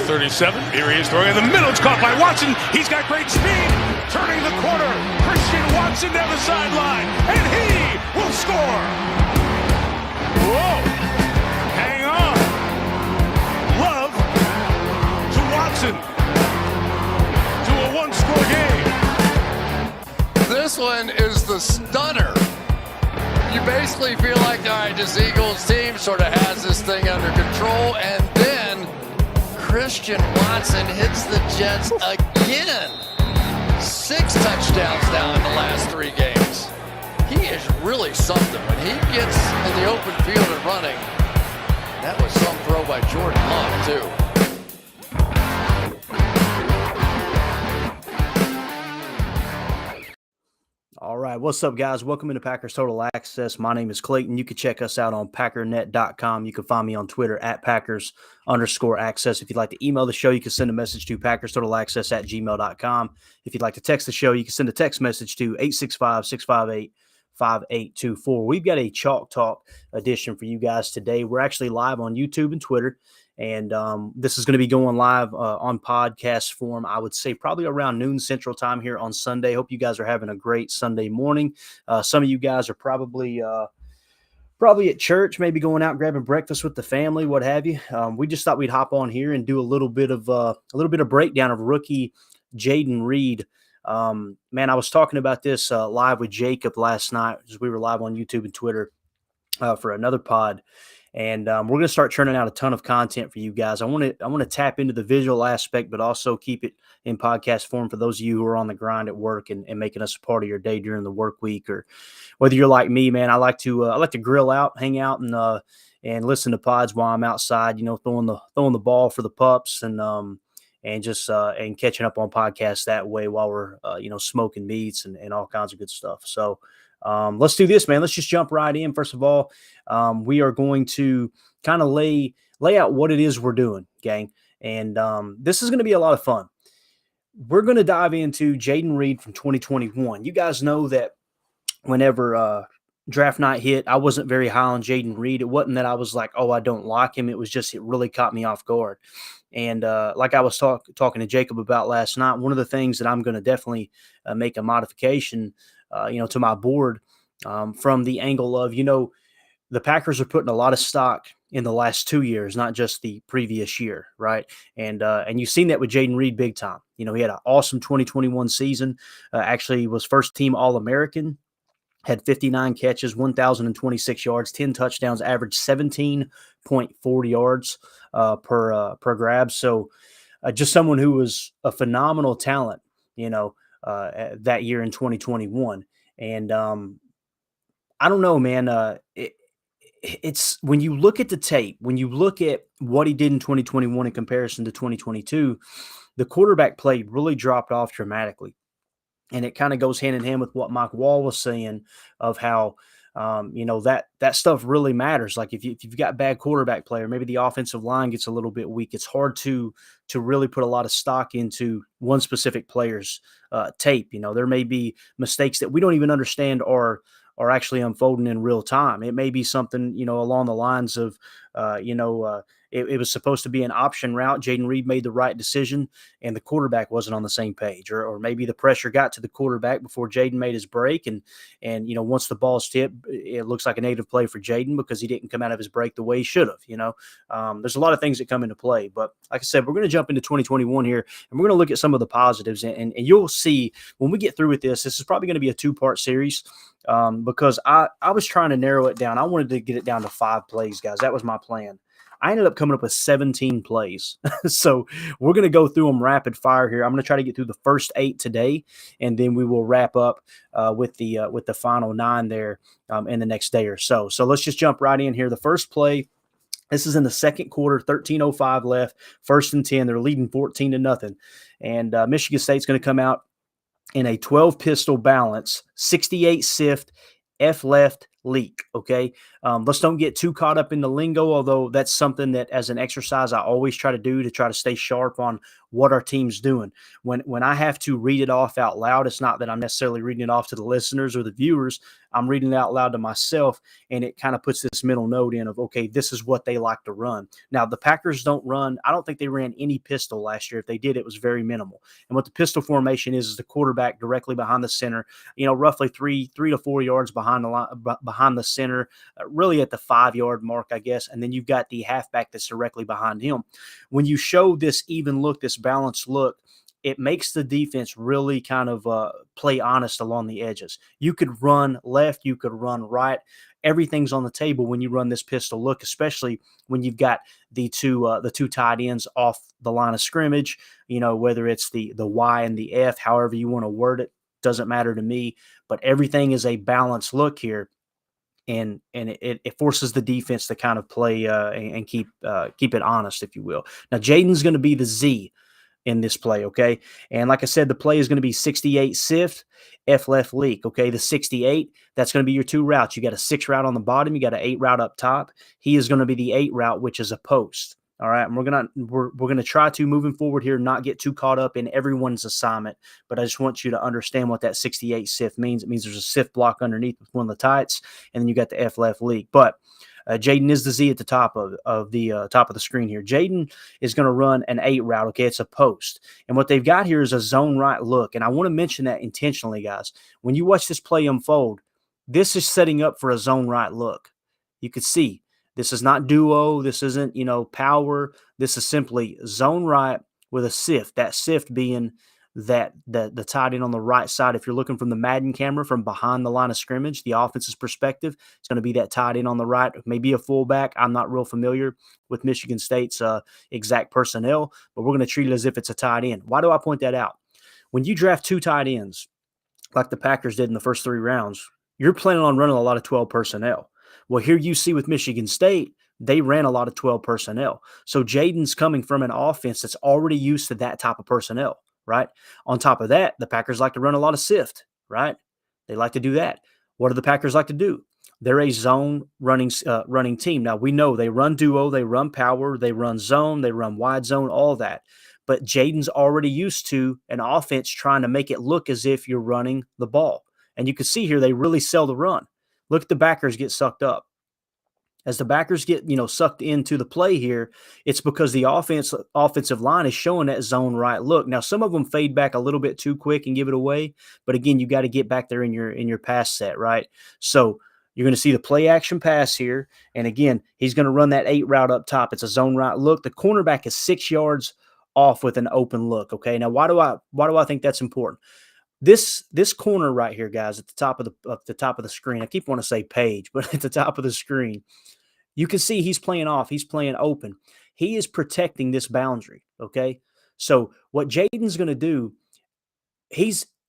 37. Here he is throwing in the middle. It's caught by Watson. He's got great speed. Turning the corner. Christian Watson down the sideline. And he will score. Whoa. Hang on. Love to Watson. To a one-score game. This one is the stunner. You basically feel like, all right, this Eagles team sort of has this thing under control, and then Christian Watson hits the Jets again. 6 touchdowns now in the last 3 games. He is really something. When he gets in the open field and running, that was some throw by Jordan Love, too. All right, what's up, guys? Welcome into Packers Total Access. My name is Clayton. You can check us out on packernet.com. You can find me on Twitter at Packers_access. If you'd like to email the show, you can send a message to PackersTotalAccess@gmail.com. If you'd like to text the show, you can send a text message to 865-658-5824. We've got a Chalk Talk edition for you guys today. We're actually live on YouTube and Twitter. And this is going to be going live on podcast form, I would say probably around noon Central Time here on Sunday. Hope you guys are having a great Sunday morning. Some of you guys are probably at church, maybe going out grabbing breakfast with the family, what have you. We just thought we'd hop on here and do a little bit of breakdown of rookie Jayden Reed. Man, I was talking about this live with Jacob last night as we were live on YouTube and Twitter for another pod. And we're going to start churning out a ton of content for you guys. I want to tap into the visual aspect, but also keep it in podcast form for those of you who are on the grind at work and making us a part of your day during the work week. Or whether you're like me, man, I like to grill out, hang out, and listen to pods while I'm outside. You know, throwing the ball for the pups and catching up on podcasts that way while we're smoking meats and all kinds of good stuff. So. Let's do this, man. Let's just jump right in. First of all, we are going to kind of lay out what it is we're doing, gang. And this is going to be a lot of fun. We're going to dive into Jayden Reed from 2021. You guys know that whenever draft night hit, I wasn't very high on Jayden Reed. It wasn't that I was like, oh, I don't like him. It was just it really caught me off guard. And like I was talking to Jacob about last night, one of the things that I'm going to definitely make a modification to my board from the angle of, the Packers are putting a lot of stock in the last 2 years, not just the previous year, right? And you've seen that with Jayden Reed big time. He had an awesome 2021 season, actually was first team All-American, had 59 catches, 1,026 yards, 10 touchdowns, averaged 17.4 yards per grab. So just someone who was a phenomenal talent, that year in 2021. And I don't know, man, it's when you look at the tape, when you look at what he did in 2021 in comparison to 2022, the quarterback play really dropped off dramatically. And it kind of goes hand in hand with what Mike Wall was saying of how, that stuff really matters. Like if you've got bad quarterback play, or maybe the offensive line gets a little bit weak, it's hard to really put a lot of stock into one specific player's tape. There may be mistakes that we don't even understand are actually unfolding in real time. It may be something, along the lines of, it was supposed to be an option route. Jayden Reed made the right decision, and the quarterback wasn't on the same page. Or maybe the pressure got to the quarterback before Jayden made his break, and once the ball's tipped, it looks like a negative play for Jayden because he didn't come out of his break the way he should have. There's a lot of things that come into play. But like I said, we're going to jump into 2021 here, and we're going to look at some of the positives. And you'll see when we get through with this is probably going to be a 2-part series. Because I was trying to narrow it down. I wanted to get it down to 5 plays, guys. That was my plan. I ended up coming up with 17 plays. So we're going to go through them rapid fire here. I'm going to try to get through the first 8 today, and then we will wrap up with the final 9 there in the next day or so. So let's just jump right in here. The first play, this is in the second quarter, 13:05 left, 1st and 10. They're leading 14-0. And Michigan State's going to come out in a 12 pistol balance, 68 sift, F left leak. Okay. Let's don't get too caught up in the lingo, although that's something that as an exercise I always try to do to try to stay sharp on what our team's doing. When I have to read it off out loud, it's not that I'm necessarily reading it off to the listeners or the viewers. I'm reading it out loud to myself, and it kind of puts this mental note in of, okay, this is what they like to run. Now, the Packers don't run. I don't think they ran any pistol last year. If they did, it was very minimal. And what the pistol formation is the quarterback directly behind the center, roughly three to 4 yards behind the line, behind the center, really at the 5-yard mark, I guess. And then you've got the halfback that's directly behind him. When you show this even look, this balanced look, it makes the defense really kind of play honest along the edges. You could run left, you could run right. Everything's on the table when you run this pistol look, especially when you've got the two tight ends off the line of scrimmage. Whether it's the Y and the F, however you want to word it, doesn't matter to me. But everything is a balanced look here. And it forces the defense to kind of play and keep it honest, if you will. Now, Jayden's going to be the Z in this play, okay? And like I said, the play is going to be 68 sift, F left leak, okay? The 68, that's going to be your 2 routes. You got a 6 route on the bottom, you got an 8 route up top. He is going to be the 8 route, which is a post. All right, and we're gonna try to, moving forward here, not get too caught up in everyone's assignment, but I just want you to understand what that 68 sift means. It means there's a sift block underneath with one of the tights, and then you got the F left leak. But Jayden is the Z at the top of the top of the screen here. Jayden is going to run an 8 route. Okay, it's a post, and what they've got here is a zone right look. And I want to mention that intentionally, guys. When you watch this play unfold, this is setting up for a zone right look. You could see this is not duo. This isn't power. This is simply zone right with a sift. That sift being that the tight end on the right side. If you're looking from the Madden camera from behind the line of scrimmage, the offense's perspective, it's going to be that tight end on the right, maybe a fullback. I'm not real familiar with Michigan State's exact personnel, but we're going to treat it as if it's a tight end. Why do I point that out? When you draft 2 tight ends, like the Packers did in the first 3 rounds, you're planning on running a lot of 12 personnel. Well, here you see with Michigan State, they ran a lot of 12 personnel. So Jayden's coming from an offense that's already used to that type of personnel. Right? On top of that, the Packers like to run a lot of sift, right? They like to do that. What do the Packers like to do? They're a zone running team. Now, we know they run duo, they run power, they run zone, they run wide zone, all that. But Jayden's already used to an offense trying to make it look as if you're running the ball. And you can see here, they really sell the run. Look at the backers get sucked up. As the backers get, sucked into the play here, it's because the offensive line is showing that zone right look. Now, some of them fade back a little bit too quick and give it away, but again, you got to get back there in your pass set, right? So you're going to see the play action pass here, and again, he's going to run that 8 route up top. It's a zone right look. The cornerback is 6 yards off with an open look. Okay, now why do I think that's important? This corner right here, guys, at the top of the screen. I keep wanting to say page, but at the top of the screen, you can see he's playing off. He's playing open. He is protecting this boundary, okay? So what Jayden's going to do,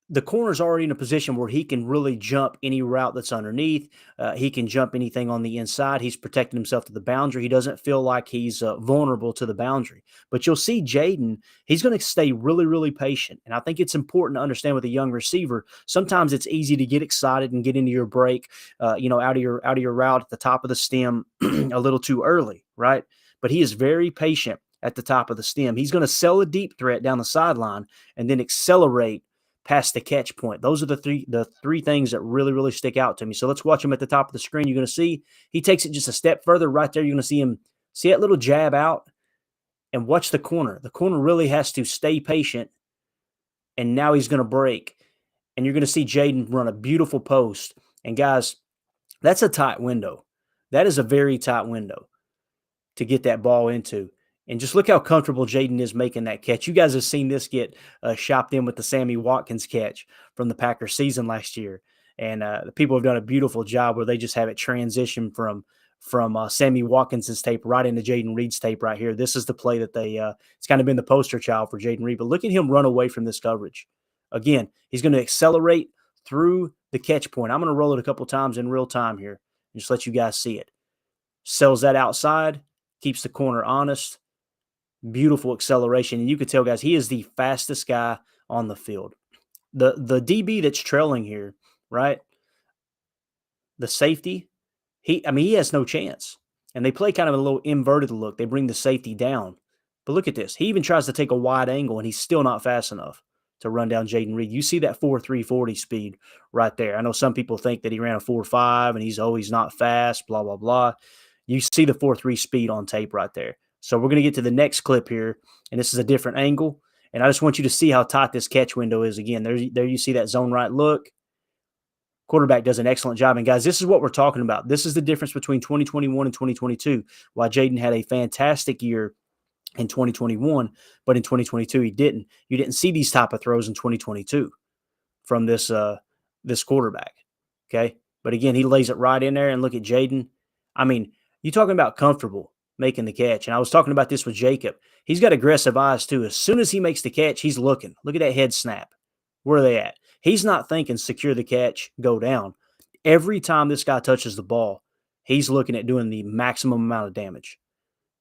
the corner's already in a position where he can really jump any route that's underneath. He can jump anything on the inside. He's protecting himself to the boundary. He doesn't feel like he's vulnerable to the boundary. But you'll see Jayden, he's going to stay really, really patient. And I think it's important to understand with a young receiver, sometimes it's easy to get excited and get into your break, out of your route at the top of the stem a little too early, right? But he is very patient at the top of the stem. He's going to sell a deep threat down the sideline and then accelerate past the catch point. Those are the three things that really, really stick out to me. So let's watch him at the top of the screen. You're going to see he takes it just a step further right there. You're going to see him see that little jab out and watch the corner. The corner really has to stay patient, and now he's going to break. And you're going to see Jayden run a beautiful post. And guys, that's a tight window. That is a very tight window to get that ball into. And just look how comfortable Jayden is making that catch. You guys have seen this get shopped in with the Sammy Watkins catch from the Packers season last year. And the people have done a beautiful job where they just have it transition from Sammy Watkins' tape right into Jayden Reed's tape right here. This is the play that it's kind of been the poster child for Jayden Reed. But look at him run away from this coverage. Again, he's going to accelerate through the catch point. I'm going to roll it a couple times in real time here and just let you guys see it. Sells that outside, keeps the corner honest. Beautiful acceleration. And you could tell, guys, he is the fastest guy on the field. The DB that's trailing here, right? The safety, he has no chance. And they play kind of a little inverted look. They bring the safety down. But look at this. He even tries to take a wide angle, and he's still not fast enough to run down Jayden Reed. You see that 4.340 speed right there. I know some people think that he ran a 4.5 and he's always not fast, blah, blah, blah. You see the 4.3 speed on tape right there. So we're going to get to the next clip here, and this is a different angle. And I just want you to see how tight this catch window is again. There you see that zone right look. Quarterback does an excellent job. And, guys, this is what we're talking about. This is the difference between 2021 and 2022. While Jayden had a fantastic year in 2021, but in 2022 he didn't. You didn't see these type of throws in 2022 from this quarterback, okay? But, again, he lays it right in there, and look at Jayden. I mean, you're talking about comfortable making the catch. And I was talking about this with Jacob. He's got aggressive eyes, too. As soon as he makes the catch, he's looking. Look at that head snap. Where are they at? He's not thinking secure the catch, go down. Every time this guy touches the ball, he's looking at doing the maximum amount of damage.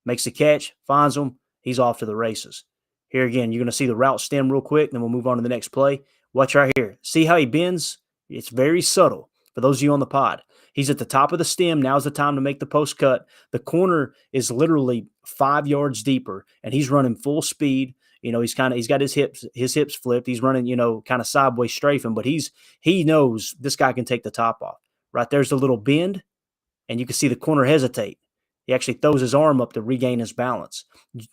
Makes the catch, finds him, he's off to the races. Here again, you're going to see the route stem real quick, then we'll move on to the next play. Watch right here. See how he bends? It's very subtle. For those of you on the pod, he's at the top of the stem. Now's the time to make the post cut. The corner is literally 5 yards deeper, and he's running full speed. He's got his hips flipped. He's running, kind of sideways strafing, but he knows this guy can take the top off. Right there's the little bend, and you can see the corner hesitate. He actually throws his arm up to regain his balance.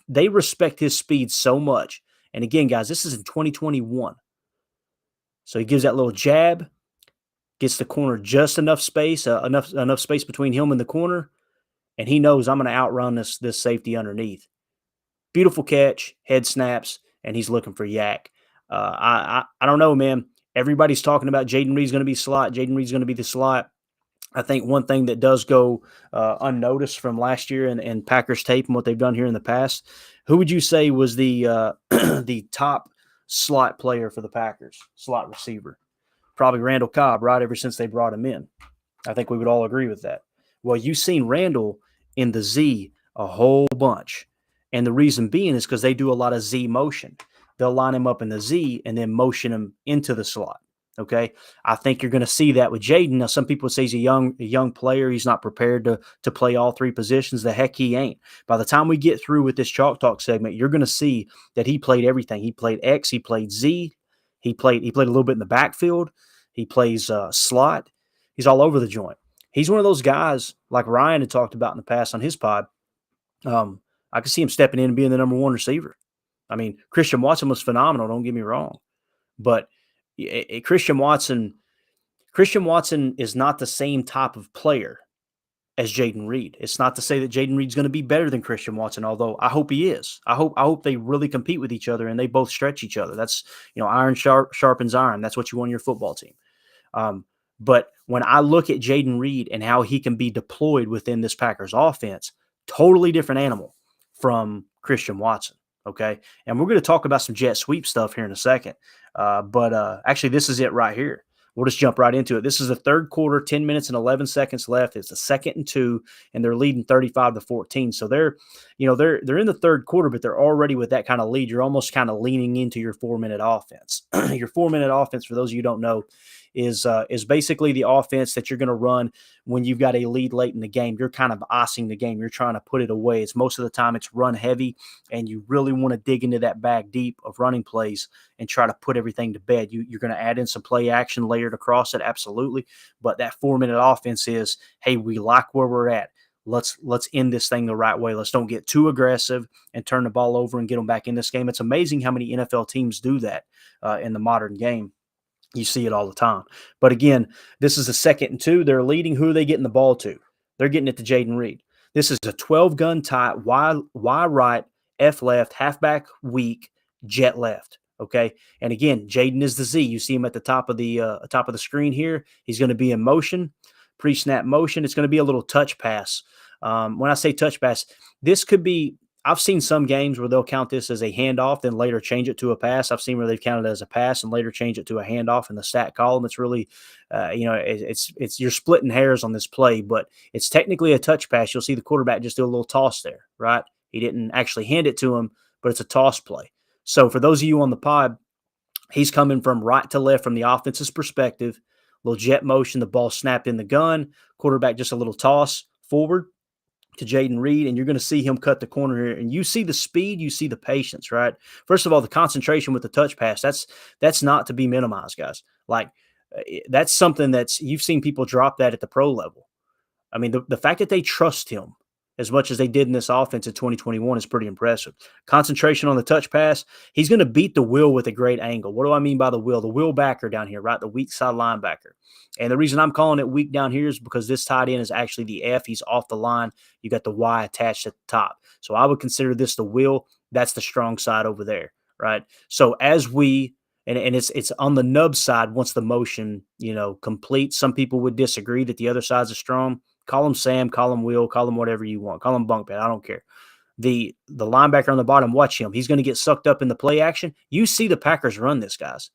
They respect his speed so much. And again, guys, this is in 2021. So he gives that little jab, gets the corner just enough space, enough space between him and the corner, and he knows I'm going to outrun this safety underneath. Beautiful catch, head snaps, and he's looking for Yak. I don't know, man. Everybody's talking about Jayden Reed's going to be slot. Jayden Reed's going to be the slot. I think one thing that does go unnoticed from last year and Packers tape and what they've done here in the past, who would you say was the the top slot player for the Packers, slot receiver? Probably Randall Cobb, right, ever since they brought him in. I think we would all agree with that. Well, you've seen Randall in the Z a whole bunch. And the reason being is because they do a lot of Z motion. They'll line him up in the Z and then motion him into the slot. Okay, I think you're going to see that with Jayden. Now, some people say he's a young player. He's not prepared to play all three positions. The heck he ain't. By the time we get through with this Chalk Talk segment, you're going to see that he played everything. He played X. He played Z. He played a little bit in the backfield. He plays slot. He's all over the joint. He's one of those guys like Ryan had talked about in the past on his pod. I could see him stepping in and being the number one receiver. I mean, Christian Watson was phenomenal. Don't get me wrong, but Christian Watson is not the same type of player as Jayden Reed. It's not to say that Jayden Reed's going to be better than Christian Watson, although I hope he is. I hope they really compete with each other and they both stretch each other. That's, iron sharpens iron. That's what you want in your football team. But when I look at Jayden Reed and how he can be deployed within this Packers offense, totally different animal from Christian Watson. Okay. And we're going to talk about some jet sweep stuff here in a second. But actually, this is it right here. We'll just jump right into it. This is the third quarter, 10 minutes and 11 seconds left. It's the 2nd and 2, and they're leading 35-14. So they're in the third quarter, but they're already with that kind of lead. You're almost kind of leaning into your 4-minute offense. Your 4-minute offense, for those of you who don't know, is basically the offense that you're going to run when you've got a lead late in the game. You're kind of icing the game. You're trying to put it away. It's most of the time it's run heavy, and you really want to dig into that bag deep of running plays and try to put everything to bed. You're going to add in some play action layered across it, absolutely. But that 4-minute offense is, hey, we like where we're at. Let's end this thing the right way. Let's don't get too aggressive and turn the ball over and get them back in this game. It's amazing how many NFL teams do that in the modern game. You see it all the time. But again, this is the 2nd and 2. They're leading. Who are they getting the ball to? They're getting it to Jayden Reed. This is a 12-gun tight, Y right, F left, halfback weak, jet left. Okay. And again, Jayden is the Z. You see him at the top of the screen here. He's going to be in motion, pre-snap motion. It's going to be a little touch pass. When I say touch pass, this could be. I've seen some games where they'll count this as a handoff, then later change it to a pass. I've seen where they've counted it as a pass and later change it to a handoff in the stat column. It's really, it's you're splitting hairs on this play, but it's technically a touch pass. You'll see the quarterback just do a little toss there, right? He didn't actually hand it to him, but it's a toss play. So for those of you on the pod, he's coming from right to left from the offense's perspective, little jet motion, the ball snapped in the gun, quarterback just a little toss forward to Jayden Reed, and you're going to see him cut the corner here. And you see the speed, you see the patience, right? First of all, the concentration with the touch pass, that's not to be minimized, guys. Like, that's something you've seen people drop that at the pro level. I mean, the fact that they trust him as much as they did in this offense in 2021 is pretty impressive. Concentration on the touch pass. He's going to beat the will with a great angle. What do I mean by the will? The will backer down here, right? The weak side linebacker. And the reason I'm calling it weak down here is because this tight end is actually the F. He's off the line. You got the Y attached at the top. So I would consider this the will. That's the strong side over there, right? So as we and it's on the nub side once the motion, completes. Some people would disagree that the other side's a strong. Call him Sam, call him Will, call him whatever you want. Call him bunk bed. I don't care. The linebacker on the bottom, watch him. He's going to get sucked up in the play action. You see the Packers run this, guys.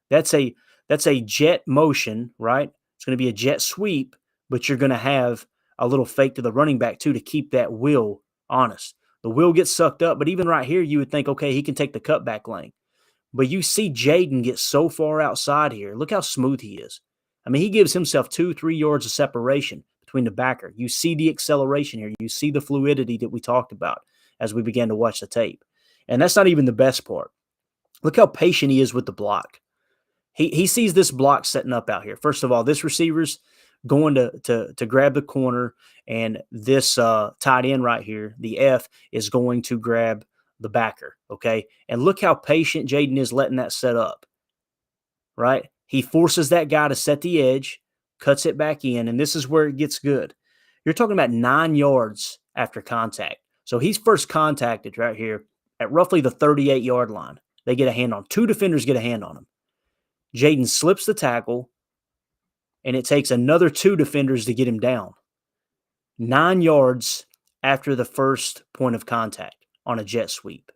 That's a jet motion, right? It's going to be a jet sweep, but you're going to have a little fake to the running back too to keep that Will honest. The Will gets sucked up, but even right here, you would think, okay, he can take the cutback lane. But you see Jayden get so far outside here. Look how smooth he is. I mean, he gives himself 2-3 yards of separation between the backer. You see the acceleration here. You see the fluidity that we talked about as we began to watch the tape. And that's not even the best part. Look how patient he is with the block. He sees this block setting up out here. First of all, this receiver's going to grab the corner, and this tight end right here, the F, is going to grab the backer, okay? And look how patient Jayden is letting that set up, right? He forces that guy to set the edge, cuts it back in, and this is where it gets good. You're talking about 9 yards after contact. So he's first contacted right here at roughly the 38-yard line. They get a hand on. 2 defenders get a hand on him. Jayden slips the tackle, and it takes another 2 defenders to get him down. 9 yards after the first point of contact on a jet sweep.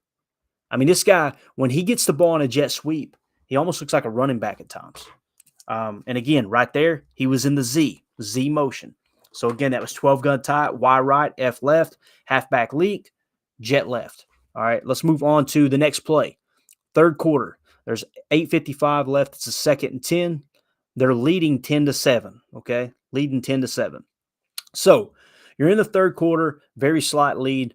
I mean, this guy, when he gets the ball on a jet sweep, he almost looks like a running back at times. And again, right there, he was in the Z motion. So again, that was 12 gun tight, Y right, F left, halfback leak, jet left. All right, let's move on to the next play. Third quarter. There's 8:55 left. It's a 2nd and 10. They're leading 10-7. Okay, leading 10-7. So you're in the third quarter, very slight lead.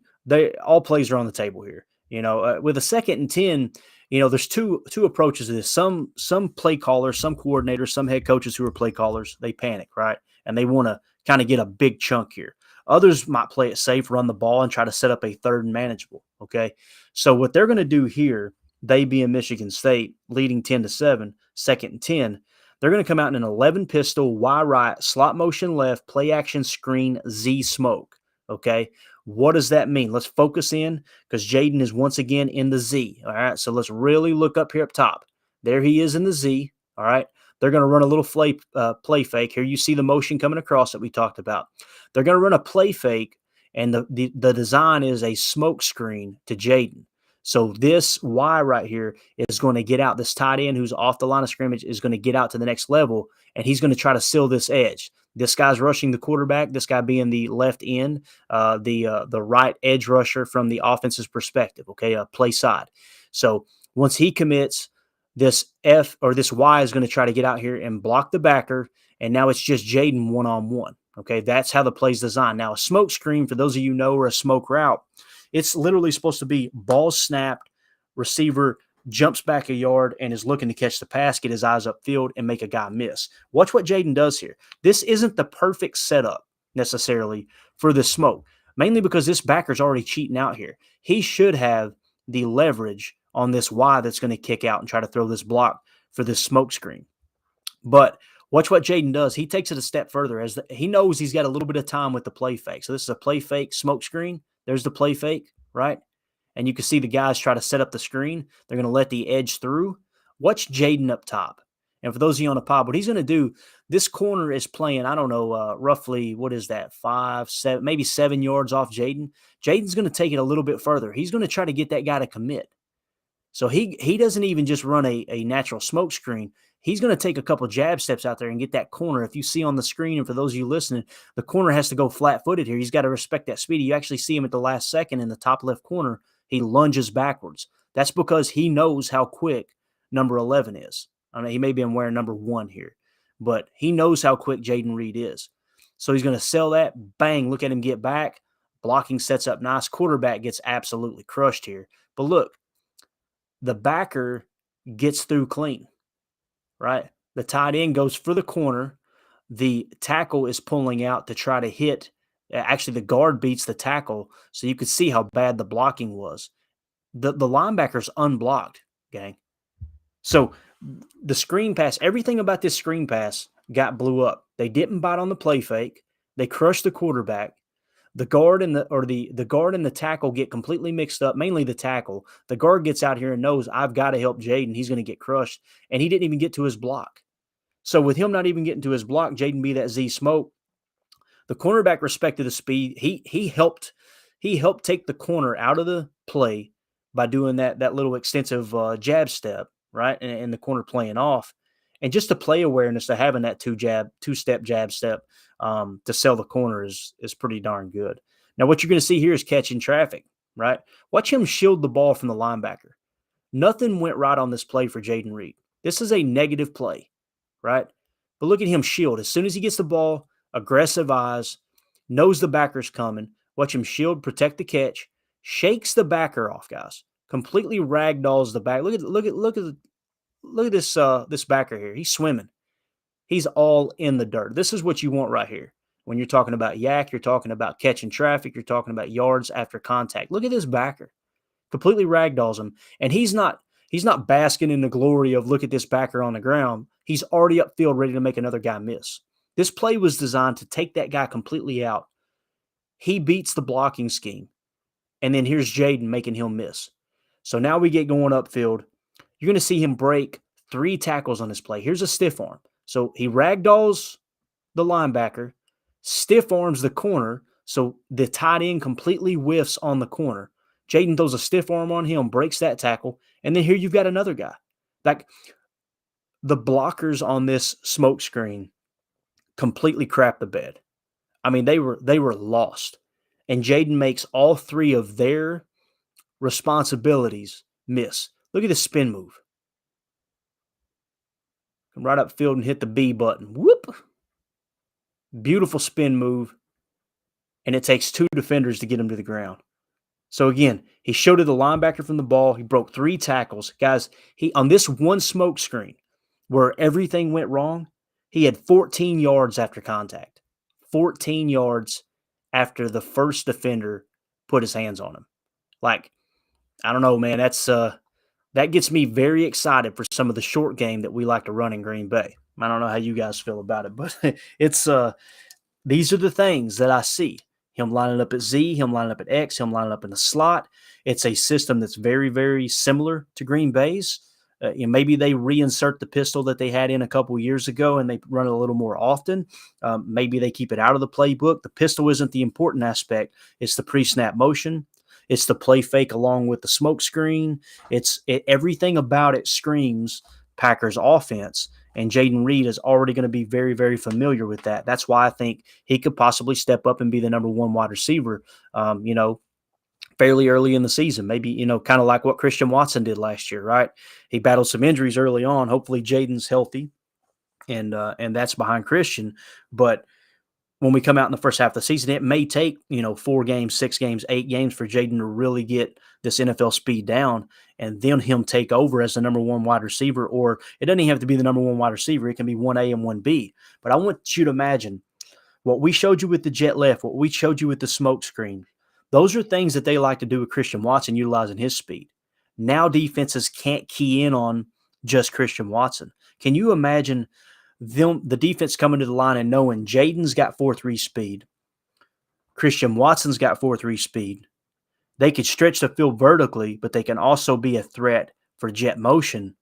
All plays are on the table here. With a 2nd and 10. There's two approaches to this. Some play callers, some coordinators, some head coaches who are play callers, they panic, right? And they want to kind of get a big chunk here. Others might play it safe, run the ball, and try to set up a 3rd and manageable, okay? So what they're going to do here, they being Michigan State, leading 10-7, 2nd and 10, they're going to come out in an 11 pistol, Y right, slot motion left, play action screen, Z smoke, okay? What does that mean? Let's focus in because Jayden is once again in the Z. All right, so let's really look up here up top. There he is in the Z. All right, they're going to run a little play fake. Here you see the motion coming across that we talked about. They're going to run a play fake, and the design is a smoke screen to Jayden. So this Y right here is going to get out. This tight end who's off the line of scrimmage is going to get out to the next level, and he's going to try to seal this edge. This guy's rushing the quarterback, this guy being the left end, the right edge rusher from the offense's perspective, okay, play side. So once he commits, this F or this Y is going to try to get out here and block the backer, and now it's just Jayden one-on-one, okay? That's how the play's designed. Now, a smoke screen, for those of you who know, or a smoke route, it's literally supposed to be ball snapped, receiver jumps back a yard and is looking to catch the pass, get his eyes upfield, and make a guy miss. Watch what Jayden does here. This isn't the perfect setup necessarily for the smoke, mainly because this backer's already cheating out here. He should have the leverage on this Y that's going to kick out and try to throw this block for this smoke screen. But watch what Jayden does. He takes it a step further he knows he's got a little bit of time with the play fake. So this is a play fake smoke screen. There's the play fake, right? And you can see the guys try to set up the screen. They're going to let the edge through. Watch Jayden up top. And for those of you on the pod, what he's going to do, this corner is playing, I don't know, roughly, what is that, 5, 7, maybe 7 yards off Jayden. Jayden's going to take it a little bit further. He's going to try to get that guy to commit. So he doesn't even just run a natural smoke screen. He's going to take a couple jab steps out there and get that corner. If you see on the screen, and for those of you listening, the corner has to go flat-footed here. He's got to respect that speed. You actually see him at the last second in the top left corner. He lunges backwards. That's because he knows how quick number 11 is. I mean, he may be wearing number 1 here. but he knows how quick Jayden Reed is. So he's going to sell that. Bang, look at him get back. Blocking sets up nice. Quarterback gets absolutely crushed here. But look, the backer gets through clean, right? The tight end goes for the corner. The tackle is pulling out to try to hit. Actually, the guard beats the tackle, so you could see how bad the blocking was. The linebacker's unblocked, gang. So the screen pass, everything about this screen pass got blew up. They didn't bite on the play fake. They crushed the quarterback. The guard and the guard and the tackle get completely mixed up, mainly the tackle. The guard gets out here and knows I've got to help Jayden. He's going to get crushed, and he didn't even get to his block. So with him not even getting to his block, Jayden be that Z smoke. The cornerback respected the speed. He helped take the corner out of the play by doing that little extensive jab step, right? And the corner playing off. And just the play awareness to having that two-step jab step to sell the corner is pretty darn good. Now, what you're going to see here is catching traffic, right? Watch him shield the ball from the linebacker. Nothing went right on this play for Jayden Reed. This is a negative play, right? But look at him shield. As soon as he gets the ball, aggressive eyes, knows the backer's coming. Watch him shield, protect the catch, shakes the backer off, guys. Completely ragdolls the back. Look at this backer here. He's swimming. He's all in the dirt. This is what you want right here. When you're talking about yak, you're talking about catching traffic, you're talking about yards after contact. Look at this backer. Completely ragdolls him. And he's not basking in the glory of look at this backer on the ground. He's already upfield ready to make another guy miss. This play was designed to take that guy completely out. He beats the blocking scheme. And then here's Jayden making him miss. So now we get going upfield. You're going to see him break 3 tackles on this play. Here's a stiff arm. So he ragdolls the linebacker, stiff arms the corner, so the tight end completely whiffs on the corner. Jayden throws a stiff arm on him, breaks that tackle, and then here you've got another guy. Like the blockers on this smoke screen completely crapped the bed. I mean, they were lost. And Jayden makes all 3 of their responsibilities miss. Look at this spin move. Come right up field and hit the B button. Whoop. Beautiful spin move. And it takes 2 defenders to get him to the ground. So again, he shielded the linebacker from the ball. He broke 3 tackles. Guys, he on this one smoke screen where everything went wrong, he had 14 yards after contact. 14 yards after the first defender put his hands on him. Like, I don't know, man. That gets me very excited for some of the short game that we like to run in Green Bay. I don't know how you guys feel about it, but it's these are the things that I see. Him lining up at Z, him lining up at X, him lining up in the slot. It's a system that's very, very similar to Green Bay's. Maybe they reinsert the pistol that they had in a couple years ago and they run it a little more often. Maybe they keep it out of the playbook. The pistol isn't the important aspect. It's the pre-snap motion. It's the play fake along with the smoke screen. Everything about it screams Packers offense. And Jayden Reed is already going to be very, very familiar with that. That's why I think he could possibly step up and be the number 1 wide receiver, fairly early in the season. Maybe, kind of like what Christian Watson did last year, right? He battled some injuries early on. Hopefully Jayden's healthy, and that's behind Christian. But when we come out in the first half of the season, it may take, 4 games, 6 games, 8 games for Jayden to really get this NFL speed down and then him take over as the number 1 wide receiver. Or it doesn't even have to be the number 1 wide receiver. It can be 1A and 1B. But I want you to imagine what we showed you with the jet left, what we showed you with the smoke screen. Those are things that they like to do with Christian Watson, utilizing his speed. Now defenses can't key in on just Christian Watson. Can you imagine the defense coming to the line and knowing Jayden's got 4.3 speed, Christian Watson's got 4.3 speed. They could stretch the field vertically, but they can also be a threat for jet motion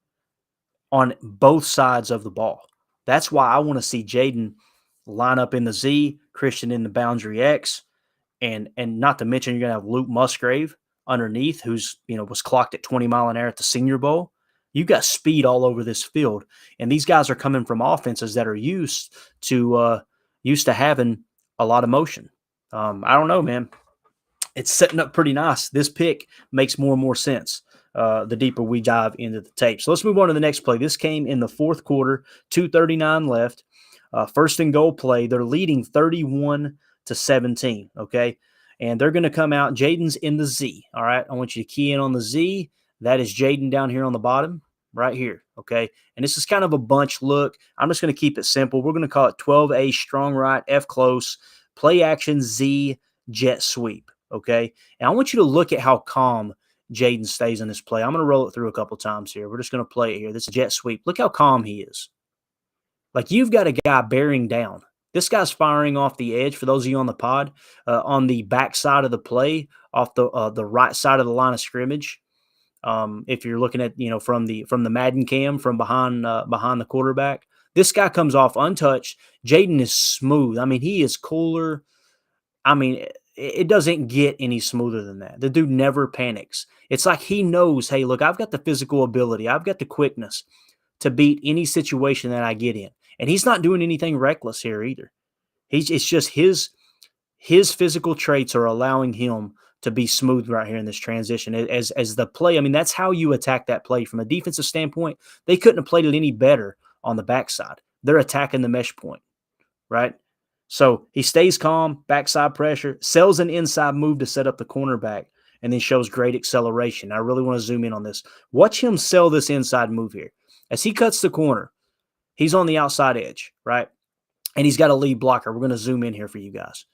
on both sides of the ball. That's why I want to see Jayden line up in the Z, Christian in the boundary X, and not to mention you're going to have Luke Musgrave underneath, who's was clocked at 20 mile an hour at the Senior Bowl. You got speed all over this field, and these guys are coming from offenses that are used to having a lot of motion. I don't know, man. It's setting up pretty nice. This pick makes more and more sense. the deeper we dive into the tape. So let's move on to the next play. This came in the fourth quarter, 2:39 left. First and goal play. They're leading 31-17. Okay. And they're going to come out. Jayden's in the Z. All right. I want you to key in on the Z. That is Jayden down here on the bottom, right here. Okay. And this is kind of a bunch look. I'm just going to keep it simple. We're going to call it 12A strong right, F close, play action, Z, jet sweep. Okay. And I want you to look at how calm Jayden stays in this play. I'm going to roll it through a couple times here. We're just going to play it here. This is jet sweep. Look how calm he is. Like, you've got a guy bearing down. This guy's firing off the edge. For those of you on the pod, on the back side of the play, off the right side of the line of scrimmage. If you're looking at, from the Madden cam from behind the quarterback, this guy comes off untouched. Jayden is smooth. I mean, he is cooler. I mean, it doesn't get any smoother than that. The dude never panics. It's like he knows, hey, look, I've got the physical ability. I've got the quickness to beat any situation that I get in. And he's not doing anything reckless here either. It's just his physical traits are allowing him to be smooth right here in this transition. As the play, I mean, that's how you attack that play. From a defensive standpoint, they couldn't have played it any better on the backside. They're attacking the mesh point, right? So he stays calm, backside pressure, sells an inside move to set up the cornerback, and then shows great acceleration. I really want to zoom in on this. Watch him sell this inside move here. As he cuts the corner, he's on the outside edge, right? And he's got a lead blocker. We're going to zoom in here for you guys.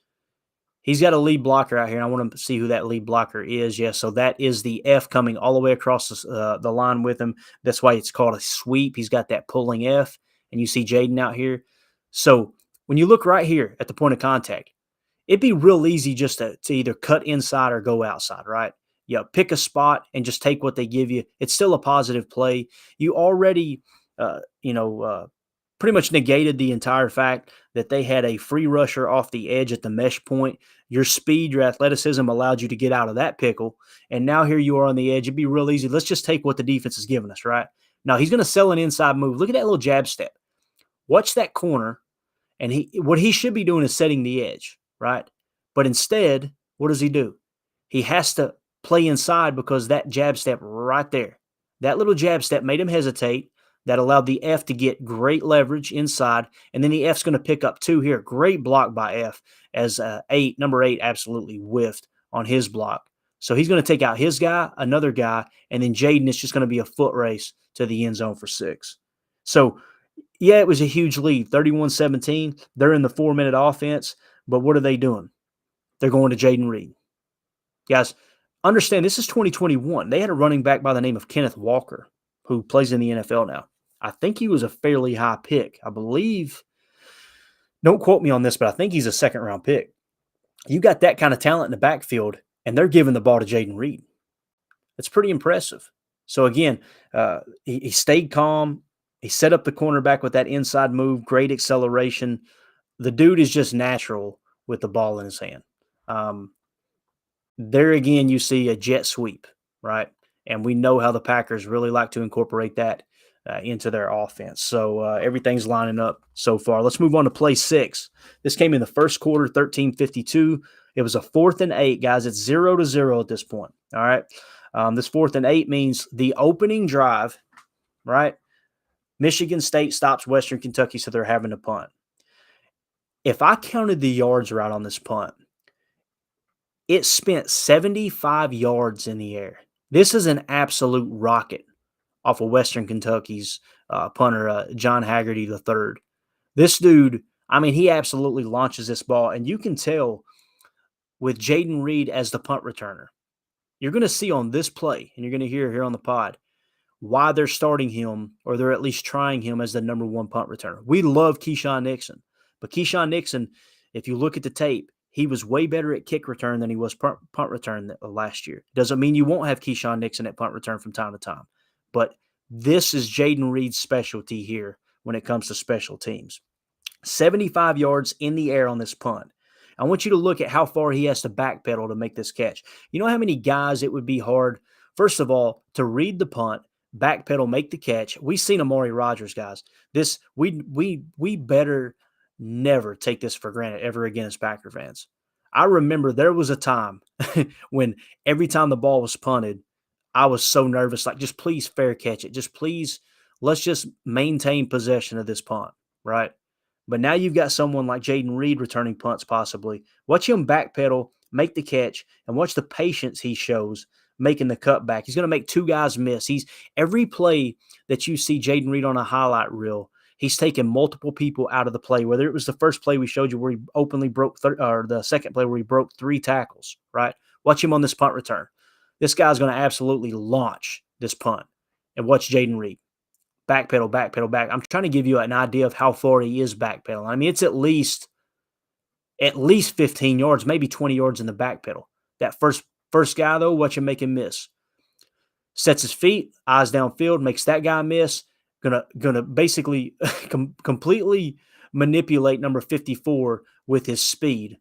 He's got a lead blocker out here, and I want to see who that lead blocker is. Yes, so that is the F coming all the way across the line with him. That's why it's called a sweep. He's got that pulling F, and you see Jayden out here. So when you look right here at the point of contact, it'd be real easy just to either cut inside or go outside, right? Yeah, pick a spot and just take what they give you. It's still a positive play. You already, pretty much negated the entire fact that they had a free rusher off the edge at the mesh point. Your speed, your athleticism allowed you to get out of that pickle. And now here you are on the edge. It'd be real easy. Let's just take what the defense is giving us, right? Now he's going to sell an inside move. Look at that little jab step. Watch that corner. And what he should be doing is setting the edge, right? But instead, what does he do? He has to play inside because that jab step right there, that little jab step made him hesitate. That allowed the F to get great leverage inside. And then the F's going to pick up two here. Great block by F as number 8 absolutely whiffed on his block. So he's going to take out his guy, another guy, and then Jayden is just going to be a foot race to the end zone for 6. So, yeah, it was a huge lead, 31-17. They're in the 4-minute offense, but what are they doing? They're going to Jayden Reed. Guys, understand this is 2021. They had a running back by the name of Kenneth Walker who plays in the NFL now. I think he was a fairly high pick. I believe, don't quote me on this, but I think he's a second-round pick. You got that kind of talent in the backfield, and they're giving the ball to Jayden Reed. That's pretty impressive. So, again, he stayed calm. He set up the cornerback with that inside move, great acceleration. The dude is just natural with the ball in his hand. There again, you see a jet sweep, right? And we know how the Packers really like to incorporate that into their offense. So everything's lining up so far. Let's move on to play 6. This came in the first quarter, 13:52. It was a 4th and 8, guys. It's 0-0 at this point. All right. This 4th and 8 means the opening drive, right? Michigan State stops Western Kentucky, so they're having to punt. If I counted the yards right on this punt, it spent 75 yards in the air. This is an absolute rocket off of Western Kentucky's punter, John Haggerty III. This dude, I mean, he absolutely launches this ball, and you can tell with Jayden Reed as the punt returner. You're going to see on this play, and you're going to hear here on the pod, why they're starting him, or they're at least trying him as the number 1 punt returner. We love Keyshawn Nixon, but Keyshawn Nixon, if you look at the tape, he was way better at kick return than he was punt return last year. Doesn't mean you won't have Keyshawn Nixon at punt return from time to time. But this is Jayden Reed's specialty here when it comes to special teams. 75 yards in the air on this punt. I want you to look at how far he has to backpedal to make this catch. You know how many guys it would be hard, first of all, to read the punt, backpedal, make the catch. We've seen Amari Rodgers, guys. This we better never take this for granted ever again as Packer fans. I remember there was a time when every time the ball was punted, I was so nervous. Like, just please fair catch it. Just please, let's just maintain possession of this punt, right? But now you've got someone like Jayden Reed returning punts possibly. Watch him backpedal, make the catch, and watch the patience he shows making the cutback. He's going to make two guys miss. He's every play that you see Jayden Reed on a highlight reel, he's taken multiple people out of the play. Whether it was the first play we showed you where he openly broke, or the second play where he broke 3 tackles, right? Watch him on this punt return. This guy's going to absolutely launch this punt. And watch Jayden Reed. Backpedal, backpedal, back. I'm trying to give you an idea of how far he is backpedaling. I mean, it's at least 15 yards, maybe 20 yards in the backpedal. That first guy, though, watch him make him miss. Sets his feet, eyes downfield, makes that guy miss. Gonna basically completely manipulate number 54 with his speed.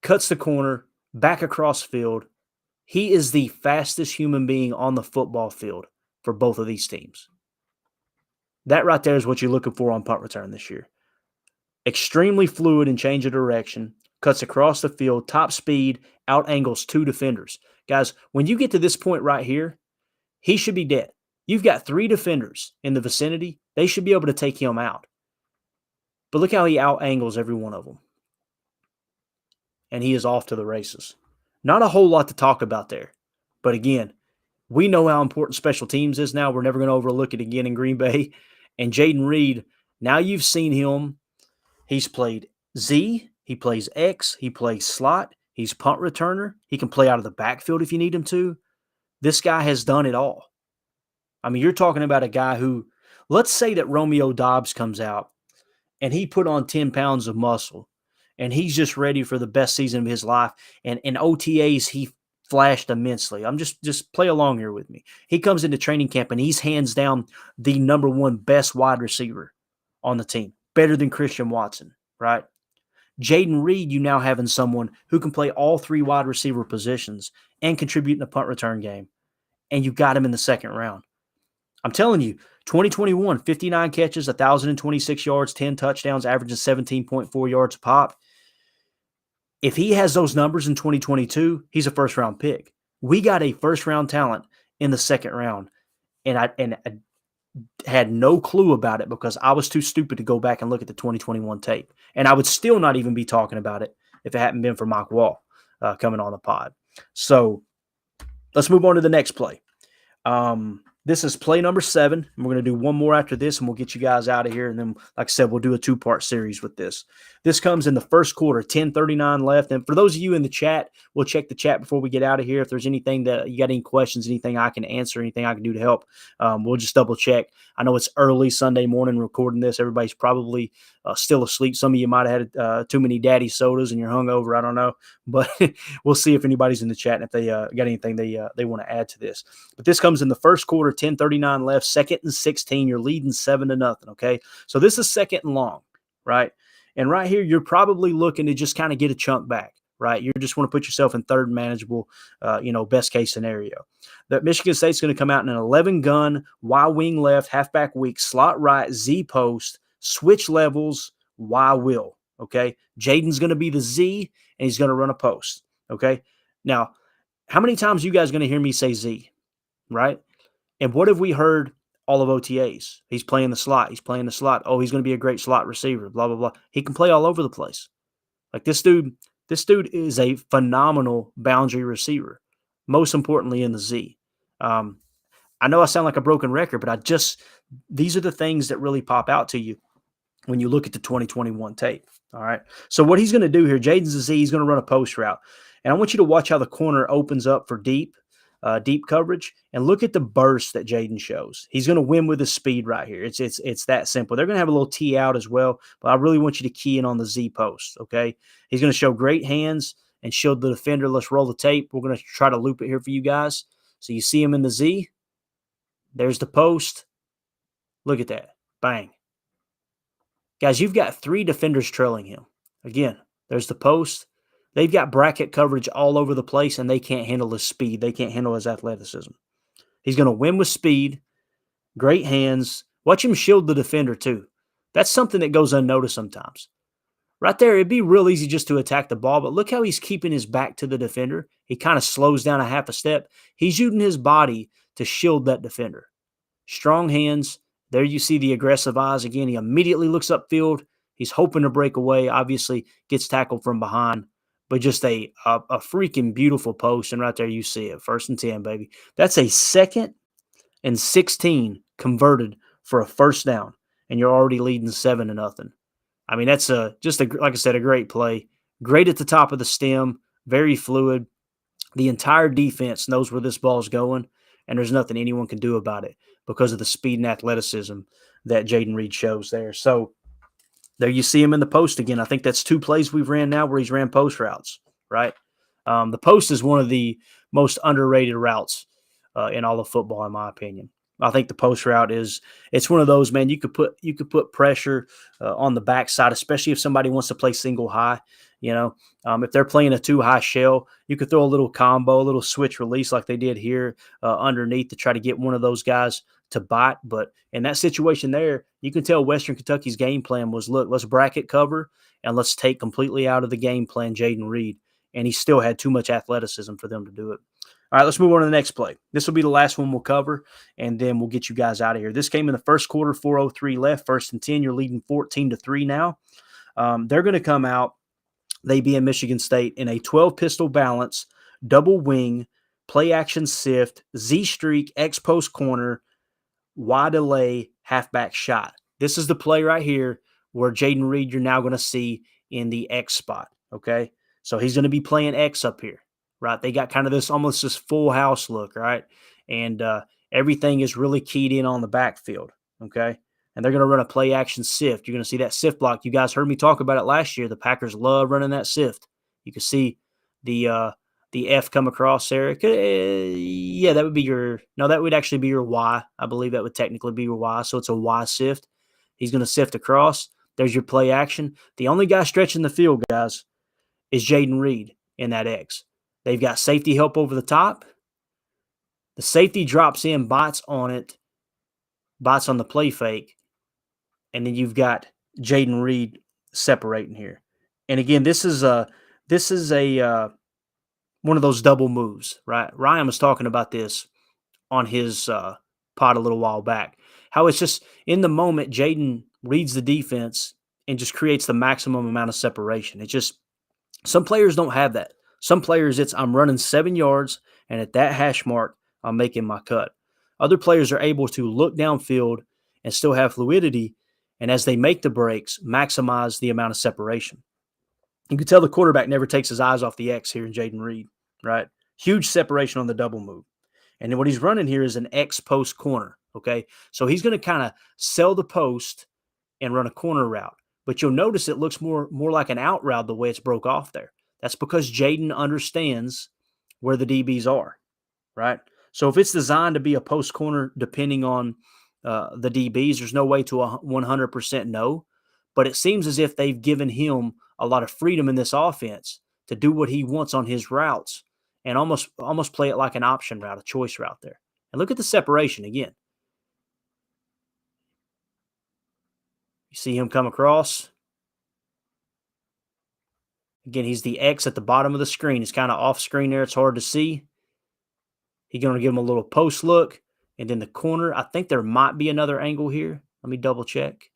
Cuts the corner, back across field. He is the fastest human being on the football field for both of these teams. That right there is what you're looking for on punt return this year. Extremely fluid and change of direction, cuts across the field, top speed, out angles 2 defenders. Guys, when you get to this point right here, he should be dead. You've got 3 defenders in the vicinity. They should be able to take him out. But look how he out angles every one of them. And he is off to the races. Not a whole lot to talk about there. But again, we know how important special teams is now. We're never going to overlook it again in Green Bay. And Jayden Reed, now you've seen him. He's played Z. He plays X. He plays slot. He's punt returner. He can play out of the backfield if you need him to. This guy has done it all. I mean, you're talking about a guy who, let's say that Romeo Doubs comes out and he put on 10 pounds of muscle and he's just ready for the best season of his life. And in OTAs, he flashed immensely. I'm just play along here with me. He comes into training camp and he's hands down the number 1 best wide receiver on the team, better than Christian Watson, right? Jayden Reed, you now having someone who can play all 3 wide receiver positions and contribute in the punt return game. And you got him in the second round. I'm telling you, 2021, 59 catches, 1,026 yards, 10 touchdowns, averages 17.4 yards a pop. If he has those numbers in 2022, he's a first-round pick. We got a first-round talent in the second round, and I had no clue about it because I was too stupid to go back and look at the 2021 tape. And I would still not even be talking about it if it hadn't been for Mike Wall coming on the pod. So let's move on to the next play. This is play number 7. And we're going to do one more after this, and we'll get you guys out of here. And then, like I said, we'll do a 2-part series with this. This comes in the first quarter, 10:39 left. And for those of you in the chat, we'll check the chat before we get out of here. If there's anything that you got any questions, anything I can answer, anything I can do to help, we'll just double check. I know it's early Sunday morning recording this. Everybody's probably still asleep. Some of you might have had too many daddy sodas and you're hungover. I don't know. But we'll see if anybody's in the chat and if they got anything they want to add to this. But this comes in the first quarter, 10:39 left, 2nd and 16. You're leading 7-0, okay? So this is 2nd and long, right? And right here, you're probably looking to just kind of get a chunk back, right? You just want to put yourself in 3rd manageable, best case scenario. That Michigan State's going to come out in an 11-gun, Y wing left, halfback weak, slot right, Z post, switch levels, Y will, okay? Jayden's going to be the Z, and he's going to run a post, okay? Now, how many times are you guys going to hear me say Z, right? And what have we heard all of OTAs? He's playing the slot. He's playing the slot. Oh, he's going to be a great slot receiver, blah, blah, blah. He can play all over the place. Like this dude is a phenomenal boundary receiver, most importantly in the Z. I know I sound like a broken record, but these are the things that really pop out to you when you look at the 2021 tape. All right. So what he's going to do here, Jayden's a Z, he's going to run a post route. And I want you to watch how the corner opens up for deep coverage, and look at the burst that Jayden shows. He's going to win with his speed right here. It's that simple. They're going to have a little T out as well, but I really want you to key in on the Z post, okay? He's going to show great hands and show the defender. Let's roll the tape. We're going to try to loop it here for you guys. So you see him in the Z. There's the post. Look at that. Bang. Guys, you've got 3 defenders trailing him. Again, there's the post. They've got bracket coverage all over the place, and they can't handle his speed. They can't handle his athleticism. He's going to win with speed, great hands. Watch him shield the defender, too. That's something that goes unnoticed sometimes. Right there, it'd be real easy just to attack the ball, but look how he's keeping his back to the defender. He kind of slows down a half a step. He's using his body to shield that defender. Strong hands. There you see the aggressive eyes again. He immediately looks upfield. He's hoping to break away. Obviously, gets tackled from behind, but just a freaking beautiful post. And right there, you see it. 1st and 10, baby. That's a 2nd and 16 converted for a first down, and you're already leading 7-0. I mean, that's like I said, a great play. Great at the top of the stem, very fluid. The entire defense knows where this ball's going, and there's nothing anyone can do about it because of the speed and athleticism that Jayden Reed shows there. So there you see him in the post again. I think that's 2 plays we've ran now where he's ran post routes, right? The post is one of the most underrated routes in all of football, in my opinion. I think the post route it's one of those, man, you could put pressure on the backside, especially if somebody wants to play single high. If they're playing a 2 high shell, you could throw a little combo, a little switch release like they did here underneath to try to get one of those guys to bite. But in that situation there, you can tell Western Kentucky's game plan was, look, let's bracket cover and let's take completely out of the game plan Jayden Reed. And he still had too much athleticism for them to do it. All right, let's move on to the next play. This will be the last one we'll cover, and then we'll get you guys out of here. This came in the first quarter, 4:03 left, 1st and 10. You're leading 14-3 now. They're going to come out, they being Michigan State, in a 12-pistol balance, double wing, play action sift, Z-streak, X-post corner, Y delay, halfback shot. This is the play right here where Jayden Reed you're now going to see in the X spot, okay? So he's going to be playing X up here. Right, they got kind of almost this full house look, right? And everything is really keyed in on the backfield, okay? And they're going to run a play action sift. You're going to see that sift block. You guys heard me talk about it last year. The Packers love running that sift. You can see the F come across there. Yeah, that would be that would actually be your Y. I believe that would technically be your Y. So it's a Y sift. He's going to sift across. There's your play action. The only guy stretching the field, guys, is Jayden Reed in that X. They've got safety help over the top. The safety drops in, bites on the play fake, and then you've got Jayden Reed separating here. And again, this is a one of those double moves, right? Ryan was talking about this on his pod a little while back. How it's just in the moment, Jayden reads the defense and just creates the maximum amount of separation. It's just some players don't have that. Some players, I'm running 7 yards, and at that hash mark, I'm making my cut. Other players are able to look downfield and still have fluidity, and as they make the breaks, maximize the amount of separation. You can tell the quarterback never takes his eyes off the X here in Jayden Reed, right? Huge separation on the double move. And then what he's running here is an X post corner, okay? So he's going to kind of sell the post and run a corner route. But you'll notice it looks more like an out route the way it's broke off there. That's because Jayden understands where the DBs are, right? So if it's designed to be a post corner depending on the DBs, there's no way to 100% know. But it seems as if they've given him a lot of freedom in this offense to do what he wants on his routes and almost play it like an option route, a choice route there. And look at the separation again. You see him come across. Again, he's the X at the bottom of the screen. It's kind of off screen there. It's hard to see. He's going to give him a little post look. And then the corner, I think there might be another angle here. Let me double check.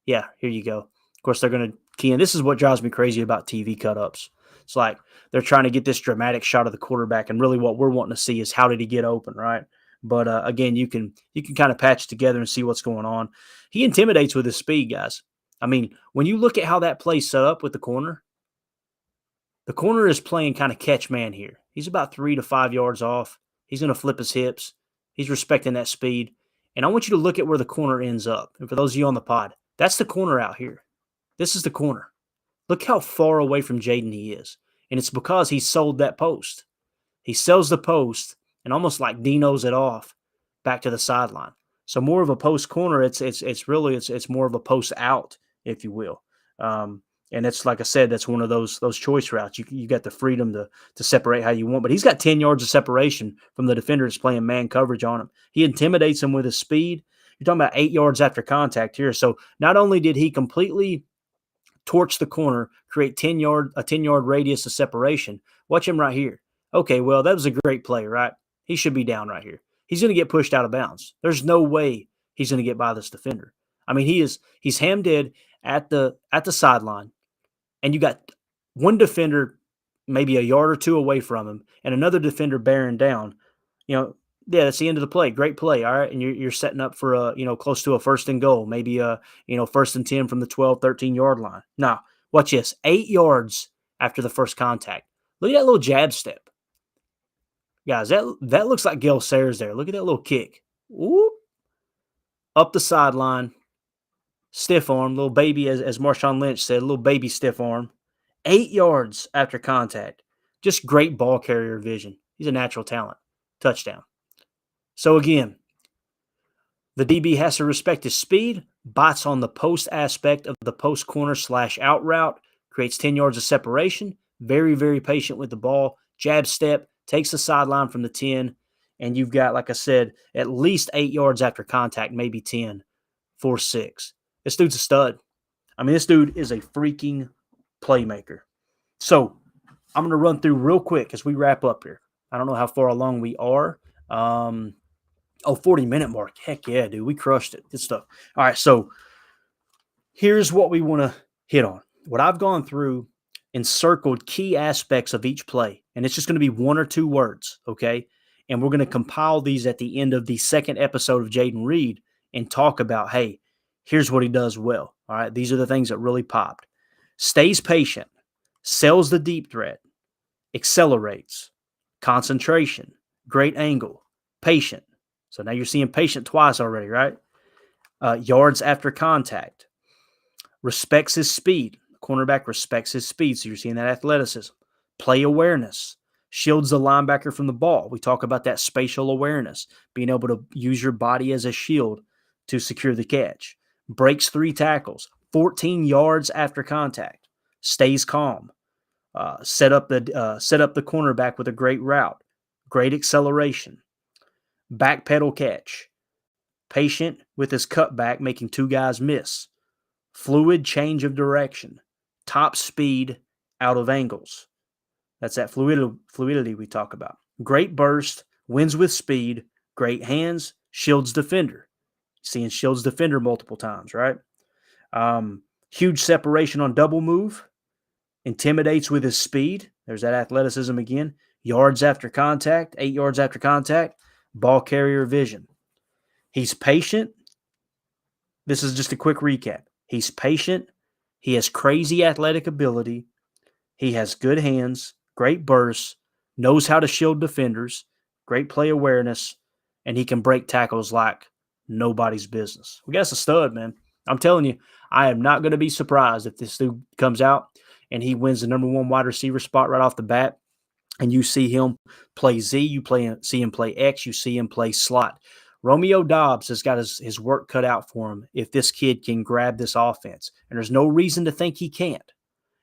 Yeah, here you go. Of course, they're going to key in. This is what drives me crazy about TV cut-ups. It's like they're trying to get this dramatic shot of the quarterback, and really what we're wanting to see is how did he get open, right? But again, you can kind of patch it together and see what's going on. He intimidates with his speed, guys. I mean, when you look at how that play's set up with the corner is playing kind of catch man here. He's about 3 to 5 yards off. He's going to flip his hips. He's respecting that speed. And I want you to look at where the corner ends up. And for those of you on the pod, that's the corner out here. This is the corner. Look how far away from Jayden he is. And it's because he sold that post. He sells the post and almost like Dino's it off back to the sideline. So more of a post corner, it's more of a post out, if you will. And it's like I said, that's one of those choice routes. You got the freedom to separate how you want. But he's got 10 yards of separation from the defender that's playing man coverage on him. He intimidates him with his speed. You're talking about 8 yards after contact here. So not only did he completely torch the corner, create a 10-yard radius of separation. Watch him right here. Okay, well, that was a great play, right? He should be down right here. He's going to get pushed out of bounds. There's no way he's going to get by this defender. I mean, he's ham dead at the sideline, and you got one defender maybe a yard or two away from him, and another defender bearing down. Yeah, that's the end of the play. Great play, all right, and you're setting up for close to a 1st and goal, maybe 1st and 10 from the 12, 13-yard line. Now, watch this: 8 yards after the first contact. Look at that little jab step, guys. That looks like Gale Sayers there. Look at that little kick. Whoop. Up the sideline, stiff arm, little baby, as Marshawn Lynch said, little baby stiff arm. 8 yards after contact. Just great ball carrier vision. He's a natural talent. Touchdown. So again, the DB has to respect his speed, bites on the post aspect of the post corner / out route, creates 10 yards of separation, very, very patient with the ball, jab step, takes the sideline from the 10, and you've got, like I said, at least 8 yards after contact, maybe 10, 4-6. This dude's a stud. I mean, this dude is a freaking playmaker. So I'm going to run through real quick as we wrap up here. I don't know how far along we are. 40-minute mark. Heck yeah, dude. We crushed it. Good stuff. All right, so here's what we want to hit on. What I've gone through and circled key aspects of each play, and it's just going to be 1 or 2 words, okay? And we're going to compile these at the end of the 2nd episode of Jayden Reed and talk about, hey, here's what he does well. All right, these are the things that really popped. Stays patient, sells the deep threat, accelerates, concentration, great angle, patient. So now you're seeing patient twice already, right? Yards after contact, respects his speed. The cornerback respects his speed, so you're seeing that athleticism. Play awareness, shields the linebacker from the ball. We talk about that spatial awareness, being able to use your body as a shield to secure the catch. Breaks 3 tackles, 14 yards after contact, stays calm. Set up the cornerback with a great route, great acceleration, backpedal catch, patient with his cutback, making 2 guys miss, fluid change of direction, top speed out of angles. That's that fluidity we talk about. Great burst, wins with speed, great hands, shields defender. Seeing shields defender multiple times, right? Huge separation on double move. Intimidates with his speed. There's that athleticism again. Yards after contact, 8 yards after contact. Ball carrier vision. He's patient. This is just a quick recap. He's patient. He has crazy athletic ability. He has good hands, great bursts, knows how to shield defenders, great play awareness, and he can break tackles like nobody's business. We got us a stud, man. I'm telling you, I am not going to be surprised if this dude comes out and he wins the number 1 wide receiver spot right off the bat, and you see him play Z, see him play X, you see him play slot. Romeo Doubs has got his work cut out for him if this kid can grab this offense, and there's no reason to think he can't.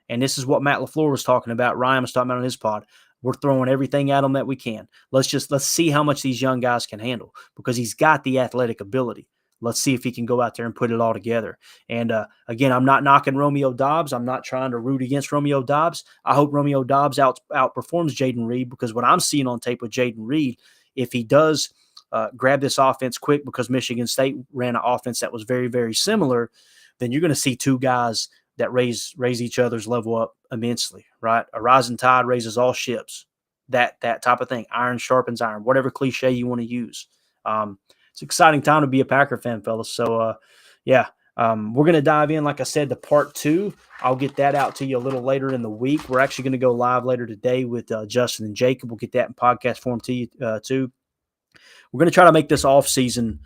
And this is what Matt LaFleur was talking about, Ryan was talking about on his pod. We're throwing everything at him that we can. Let's see how much these young guys can handle, because he's got the athletic ability. Let's see if he can go out there and put it all together. And again, I'm not knocking Romeo Doubs. I'm not trying to root against Romeo Doubs. I hope Romeo Doubs outperforms Jayden Reed, because what I'm seeing on tape with Jayden Reed, if he does grab this offense quick, because Michigan State ran an offense that was very, very similar, then you're going to see 2 guys that raise each other's level up immensely, right? A rising tide raises all ships. That type of thing. Iron sharpens iron, whatever cliche you want to use. It's an exciting time to be a Packer fan, fellas. So, we're going to dive in, like I said, to part 2. I'll get that out to you a little later in the week. We're actually going to go live later today with Justin and Jacob. We'll get that in podcast form to you, too. We're going to try to make this off season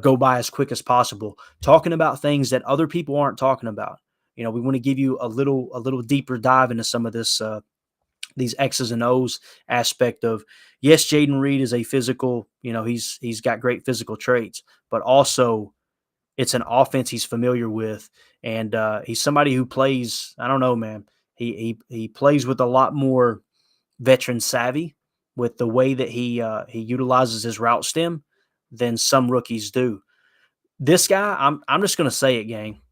go by as quick as possible, talking about things that other people aren't talking about. We want to give you a little deeper dive into some of this, these X's and O's aspect of, yes, Jayden Reed is a physical, he's got great physical traits, but also it's an offense he's familiar with. And he's somebody who plays, I don't know, man, he plays with a lot more veteran savvy with the way that he utilizes his route stem than some rookies do. This guy, I'm just going to say it, gang.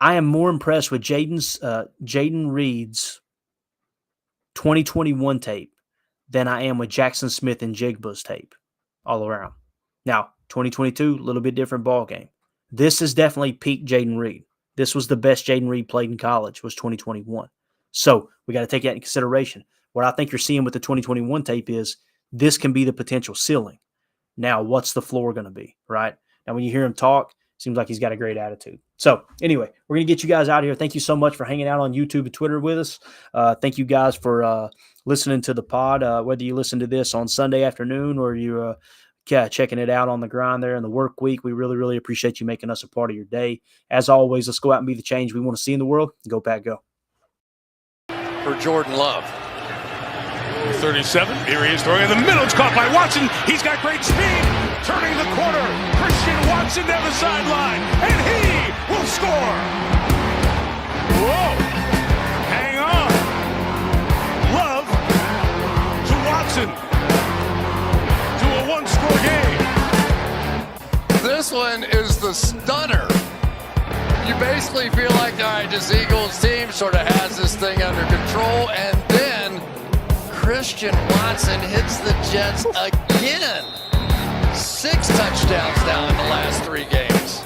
I am more impressed with Jayden Reed's 2021 tape than I am with Jackson Smith and Jigba's tape all around. Now, 2022, a little bit different ball game. This is definitely peak Jayden Reed. This was the best Jayden Reed played in college, was 2021. So we got to take that in consideration. What I think you're seeing with the 2021 tape is this can be the potential ceiling. Now, what's the floor going to be, right? Now, when you hear him talk, seems like he's got a great attitude. So anyway, we're going to get you guys out of here. Thank you so much for hanging out on YouTube and Twitter with us. Thank you guys for listening to the pod, whether you listen to this on Sunday afternoon or you checking it out on the grind there in the work week. We really, really appreciate you making us a part of your day. As always, let's go out and be the change we want to see in the world. Go Pack, go. For Jordan Love. 37. Here he is throwing in the middle. It's caught by Watson. He's got great speed. Turning the corner. Christian Watson down the sideline. And he will score. Whoa. Hang on. Love to Watson. To a one-score game. This one is the stunner. You basically feel like, all right, this Eagles team sort of has this thing under control, and then Christian Watson hits the Jets again. 6 touchdowns now in the last 3 games.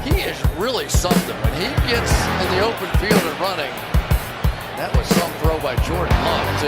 He is really something. When he gets in the open field and running, that was some throw by Jordan Love, too.